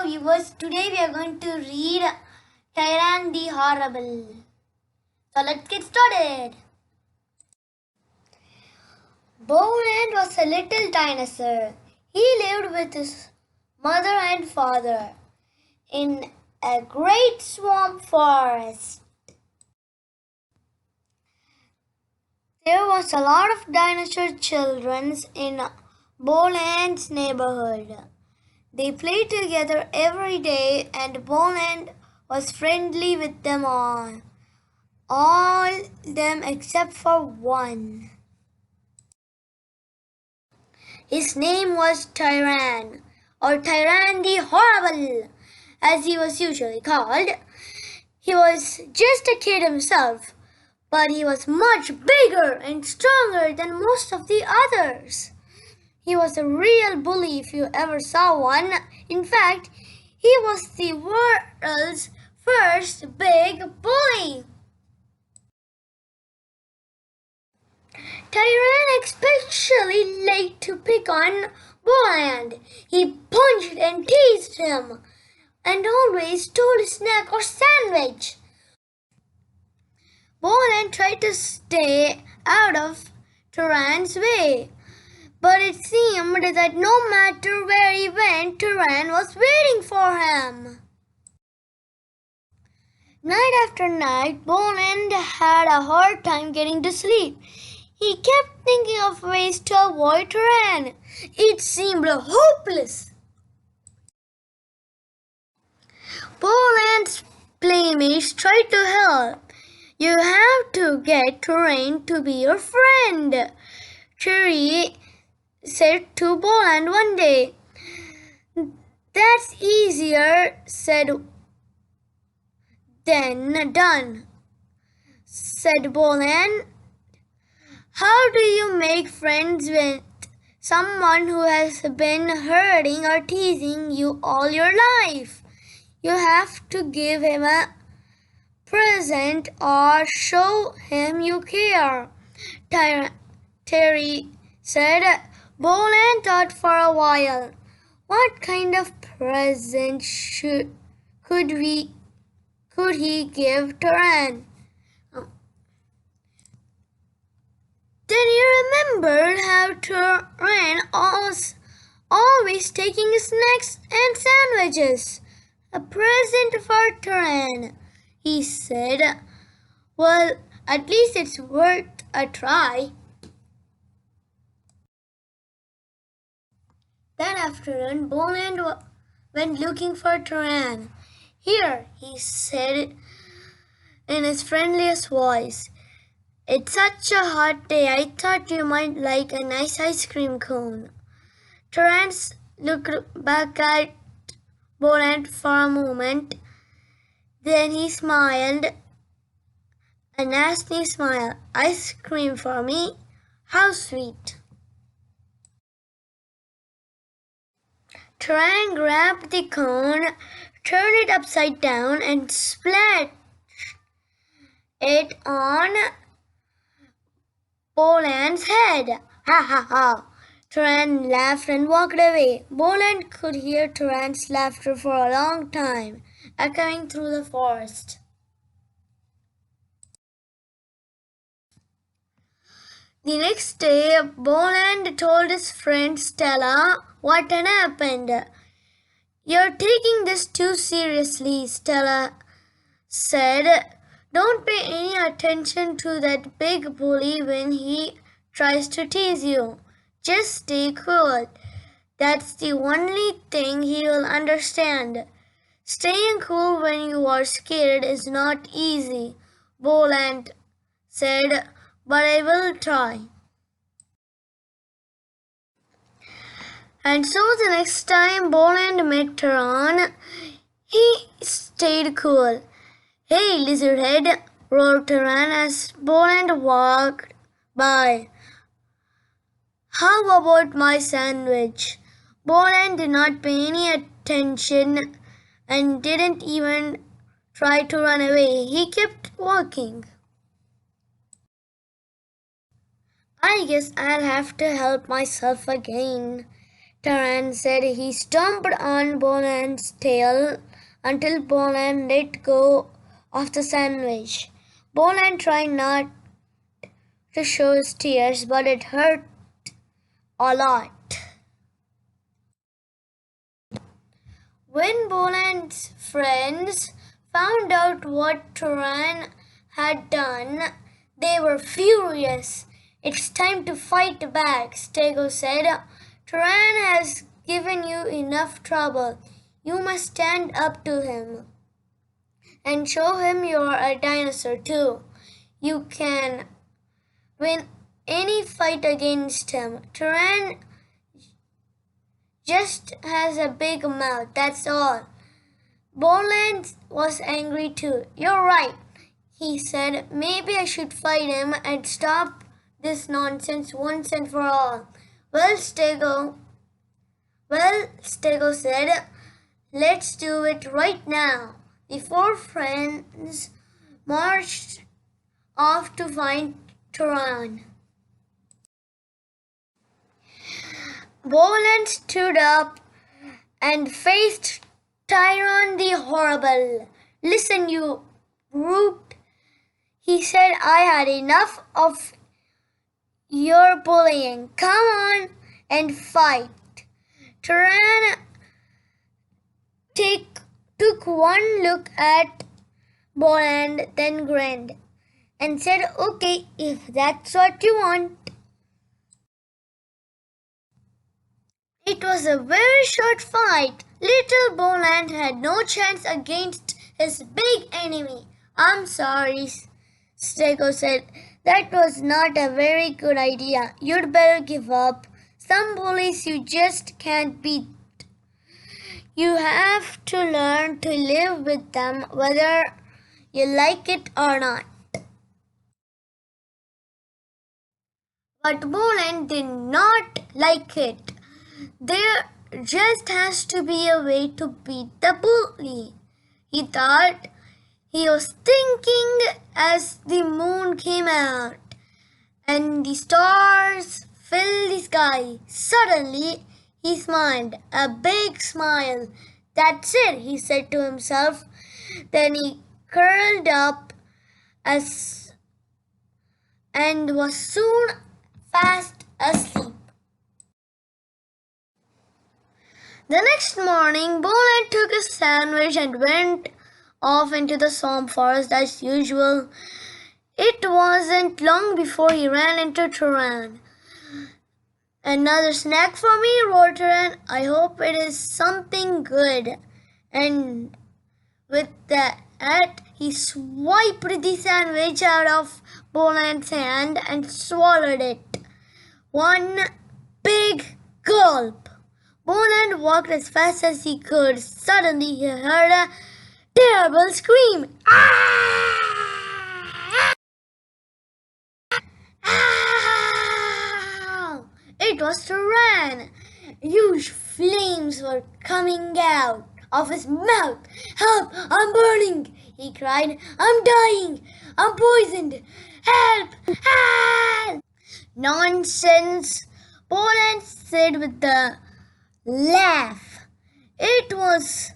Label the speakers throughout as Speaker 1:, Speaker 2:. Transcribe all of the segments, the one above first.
Speaker 1: viewers, today we are going to read Tyrone the Horrible. So let's get started. Boland was a little dinosaur. He lived with his mother and father in a great swamp forest. There was a lot of dinosaur children in Boland's neighborhood. They played together every day and Boland was friendly with them all them except for one. His name was Tyrone, or Tyrone the Horrible, as he was usually called. He was just a kid himself, but he was much bigger and stronger than most of the others. He was a real bully if you ever saw one. In fact, he was the world's first big bully. Tyrone especially liked to pick on Boland. He punched and teased him and always stole a snack or sandwich. Boland tried to stay out of Tyrone's way, but it seemed that no matter where he went, Tyrone was waiting for him. Night after night, Boland had a hard time getting to sleep. He kept thinking of ways to avoid Tyrone. It seemed hopeless. Boland's playmates tried to help. You have to get Tyrone to be your friend, Cherry said to Boland one day. That's easier said than done, said Boland. How do you make friends with someone who has been hurting or teasing you all your life? You have to give him a present or show him you care, Terry said. Boland thought for a while. What kind of present could he give Tyrone? Then he remembered how Tyrone was always taking snacks and sandwiches. A present for Tyrone, he said. Well, at least it's worth a try. That afternoon, Boland went looking for Tyrone. Here, he said in his friendliest voice. It's such a hot day, I thought you might like a nice ice cream cone. Tyrone looked back at Boland for a moment. Then he smiled, a nasty smile. Ice cream for me? How sweet. Tyrone grabbed the cone, turned it upside down, and splashed it on Boland's head. Ha ha ha! Tyrone laughed and walked away. Boland could hear Tyrone's laughter for a long time, echoing through the forest. The next day, Boland told his friend Stella what had happened. You're taking this too seriously, Stella said. Don't pay any attention to that big bully when he tries to tease you. Just stay cool. That's the only thing he will understand. Staying cool when you are scared is not easy, Boland said, but I will try. And so the next time Boland met Tyrone, he stayed cool. Hey, lizardhead, roared Tyrone as Boland walked by. How about my sandwich? Boland did not pay any attention and didn't even try to run away. He kept walking. I guess I'll have to help myself again, Tyrone said. He stomped on Boland's tail until Boland let go of the sandwich. Boland tried not to show his tears, but it hurt a lot. When Boland's friends found out what Tyrone had done, they were furious. It's time to fight back, Stego said. Tyrone has given you enough trouble. You must stand up to him and show him you're a dinosaur too. You can win any fight against him. Tyrone just has a big mouth, that's all. Boland was angry too. You're right, he said. Maybe I should fight him and stop this nonsense once and for all. Well, Stego said, let's do it right now. The four friends marched off to find Tyrone. Boland stood up and faced Tyrone the Horrible. Listen, you brute, he said. I had enough of your bullying. Come on and fight. Tyrone took one look at Boland, then grinned and said, okay, if that's what you want. It was a very short fight. Little Boland had no chance against his big enemy. I'm sorry, Stego said. That was not a very good idea. You'd better give up. Some bullies you just can't beat. You have to learn to live with them whether you like it or not. But Boland did not like it. There just has to be a way to beat the bully, he thought. He was thinking as the moon came out and the stars filled the sky. Suddenly, he smiled, a big smile. That's it, he said to himself. Then he curled up and was soon fast asleep. The next morning, Boland took his sandwich and went off into the swamp forest as usual. It wasn't long before he ran into Tyrone. Another snack for me, roared Tyrone. I hope it is something good. And with that, he swiped the sandwich out of Boland's hand and swallowed it. One big gulp. Boland walked as fast as he could. Suddenly he heard a terrible scream. Ah! Ah! It was Tyrone. Huge flames were coming out of his mouth. Help! I'm burning! He cried. I'm dying! I'm poisoned! Help! Help! Nonsense! Boland said with a laugh. It was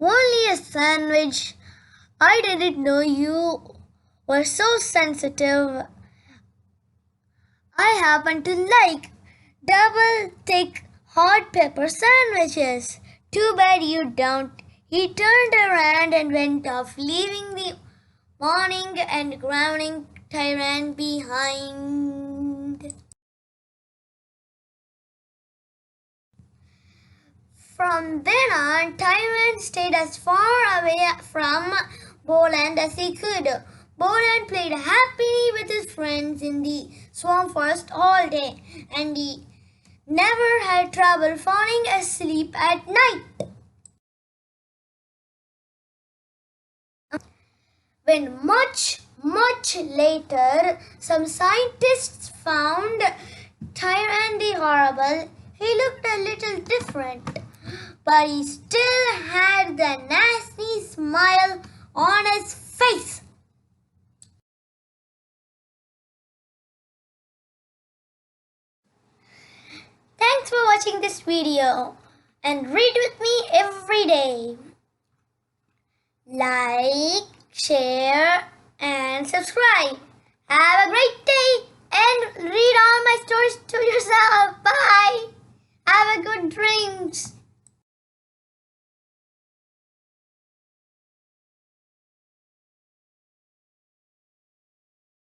Speaker 1: only a sandwich. I didn't know you were so sensitive. I happen to like double thick hot pepper sandwiches. Too bad you don't. He turned around and went off, leaving the mourning and groaning Tyrone behind. From then on, Tyrone stayed as far away from Boland as he could. Boland played happily with his friends in the swamp forest all day, and he never had trouble falling asleep at night. When much later, some scientists found Tyrone the Horrible, he looked a little different, but he still had the nasty smile on his face. Thanks for watching. watching this video and read with me every day. Like, share, and subscribe. Have a great day and read all my stories to yourself. Bye. Have a good drinks.